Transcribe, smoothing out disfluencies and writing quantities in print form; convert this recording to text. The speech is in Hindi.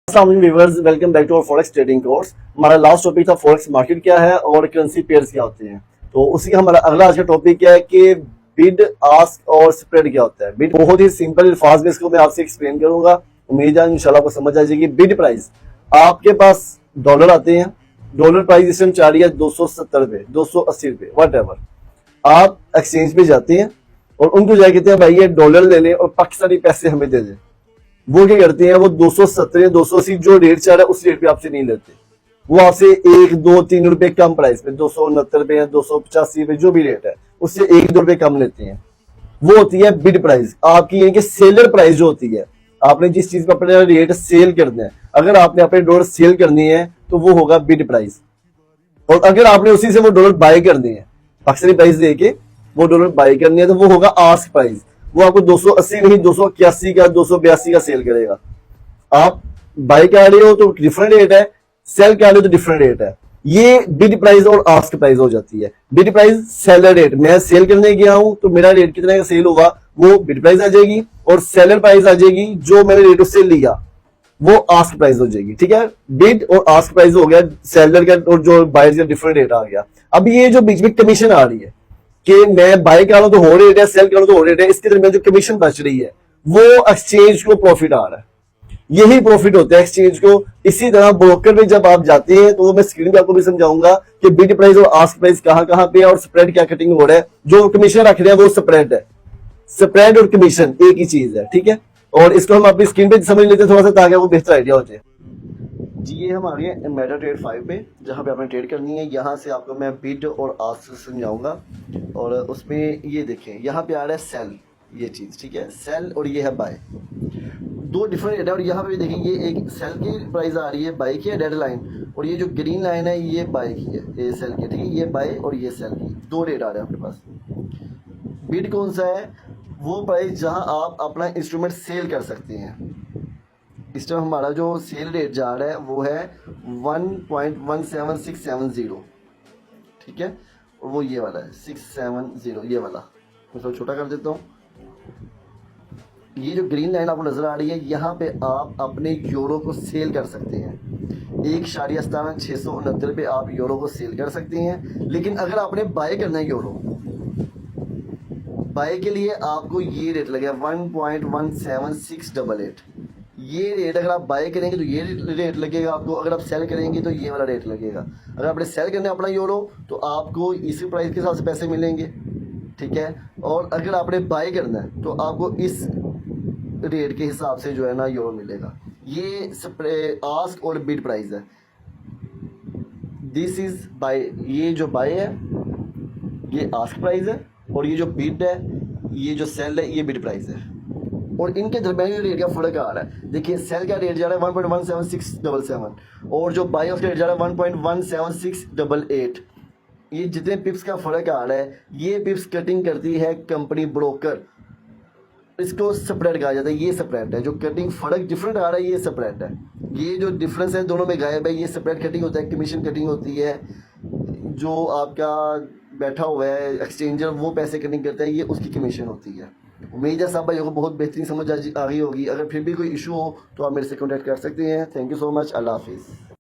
अस्सलाम वालेकुम viewers, welcome back to our forex trading course. हमारा लास्ट टॉपिक था फॉरेक्स मार्केट क्या है और करेंसी पेयर्स क्या होते हैं। तो उसी का हमारा अगला आज का टॉपिक क्या है कि बिड, आस्क और स्प्रेड क्या होता है। बिड बहुत ही सिंपल अल्फाज में इसको मैं आपसे एक्सप्लेन करूंगा, उम्मीद है इंशाल्लाह आपको समझ आ जाएगी। बिड प्राइस, आपके पास डॉलर आते हैं, डॉलर प्राइस इस टाइम चल रही है 270 रुपए, 280 रुपए, वट एवर। आप एक्सचेंज पे जाते हैं और उनको जाके कहते हैं भाई ये डॉलर ले लें और पाकिस्तानी पैसे हमें दे दें। वो क्या करते हैं, वो 270 या 280 जो रेट चल रहा है उस रेट पे आपसे नहीं लेते। वो आपसे 1, 2, 3 रुपए कम प्राइस पे, 269 रुपए या 285 रुपए जो भी रेट है उससे 1, 2 रुपए कम लेते हैं। वो होती है बिड प्राइस आपकी, यानी कि सेलर प्राइस जो होती है। आपने जिस चीज का अपना रेट सेल करना है, अगर आपने अपने डॉलर सेल करनी है तो वो होगा बिड प्राइस। और अगर आपने उसी से वो डॉलर बाय करनी है, पाकिस्तानी प्राइस देके वो डॉलर बाय करनी है, तो वो होगा आस्क प्राइस। वो आपको 280 नहीं 281 का 282 का सेल करेगा। आप बाय कर रहे हो तो डिफरेंट रेट है, सेल कर रहे हो तो डिफरेंट रेट है। ये बिड प्राइस और आस्क प्राइस हो जाती है। बिड प्राइस सेलर रेट, मैं सेल करने गया हूं तो मेरा रेट कितना का सेल होगा वो बिड प्राइस आ जाएगी, और सेलर प्राइस आ जाएगी जो मैंने रेट उससे लिया वो आस्क प्राइस हो जाएगी। ठीक है, बिड और आस्क प्राइस हो गया सेलर का और जो बायर का डिफरेंट रेट आ गया। अब ये जो बीच में कमीशन आ रही है कि मैं बाय कर रहा हूं तो हो रेट है, सेल कर रहा हूं तो हो रेट है, इसके दरमियान जो कमीशन बच रही है वो एक्सचेंज को प्रॉफिट आ रहा है। यही प्रॉफिट होता है एक्सचेंज को। इसी तरह ब्रोकर में जब आप जाते हैं तो मैं स्क्रीन पे आपको भी समझाऊंगा कि बिड प्राइस और आस्क प्राइस कहां कहां पे है और स्प्रेड क्या कटिंग हो रहा है। जो कमीशन रख रहे हैं वो स्प्रेड है। स्प्रेड और कमीशन एक ही चीज है, ठीक है। और इसको हम अपनी स्क्रीन पे समझ लेते हैं थोड़ा सा, ताकि आपको बेहतर आइडिया हो जाए। जी, ये हम आ गए मेटा ट्रेड 5 पे, जहाँ पे आपने ट्रेड करनी है। यहाँ से आपको मैं बिड और आस्क समझाऊंगा। और उसमें ये देखें, यहाँ पे आ रहा है सेल, ये चीज़ ठीक है, सेल, और ये है बाय। दो डिफरेंट रेट है। और यहाँ पे देखें, ये एक सेल की प्राइस आ रही है, बाय की है डेड लाइन, और ये जो ग्रीन लाइन है ये बाय की है, ये सेल की, ठीक है। ये बाय और ये सेल की, दो रेट आ रहे हैं आपके पास। बिड कौन सा है? वो प्राइस जहाँ आप अपना इंस्ट्रूमेंट सेल कर सकते हैं। इस टाइम हमारा जो सेल रेट जा रहा है वो है 1.17670, ठीक है। और वो ये वाला है 670, ये वाला मैं थोड़ा छोटा कर देता हूँ। ये जो ग्रीन लाइन आपको नजर आ रही है, यहाँ पे आप अपने यूरो को सेल कर सकते हैं। 1.669 पे आप यूरो को सेल कर सकते हैं। लेकिन अगर आपने बाय करना है यूरो, बाय के लिए आपको ये रेट लगेगा 1.17688। ये रेट अगर आप बाय करेंगे तो ये रेट लगेगा आपको, अगर आप सेल करेंगे तो ये वाला रेट लगेगा। अगर आपने सेल करना है अपना यूरो तो आपको इसी प्राइस के हिसाब से पैसे मिलेंगे, ठीक है। और अगर आपने बाय करना है तो आपको इस रेट के हिसाब से जो है ना यूरो मिलेगा। ये आस्क और बिड प्राइस है। दिस इज बाय, ये जो बाय है ये आस्क प्राइस है, और ये जो बिड है, ये जो सेल है, ये बिड प्राइस है। और इनके दरमियान रेट का फर्क आ रहा है। देखिए, सेल का रेट जा रहा है 1.17677, और जो बाय का रेट जा रहा है 1.17688। ये जितने पिप्स का फर्क आ रहा है, ये पिप्स कटिंग करती है कंपनी ब्रोकर, इसको स्प्रेड कहा जाता है। ये स्प्रेड है, जो कटिंग फर्क डिफरेंट आ रहा है ये स्प्रेड है। ये जो डिफरेंस है दोनों में गायब है, ये स्प्रेड कटिंग होता है, कमीशन कटिंग होती है। जो आपका बैठा हुआ है एक्सचेंजर वो पैसे कटिंग करता है, ये उसकी कमीशन होती है। उम्मीद है सब भाइयों को बहुत बेहतरीन समझ आ गई होगी। अगर फिर भी कोई इशू हो तो आप मेरे से कॉन्टैक्ट कर सकते हैं। Thank you so much. अल्लाह हाफिज़।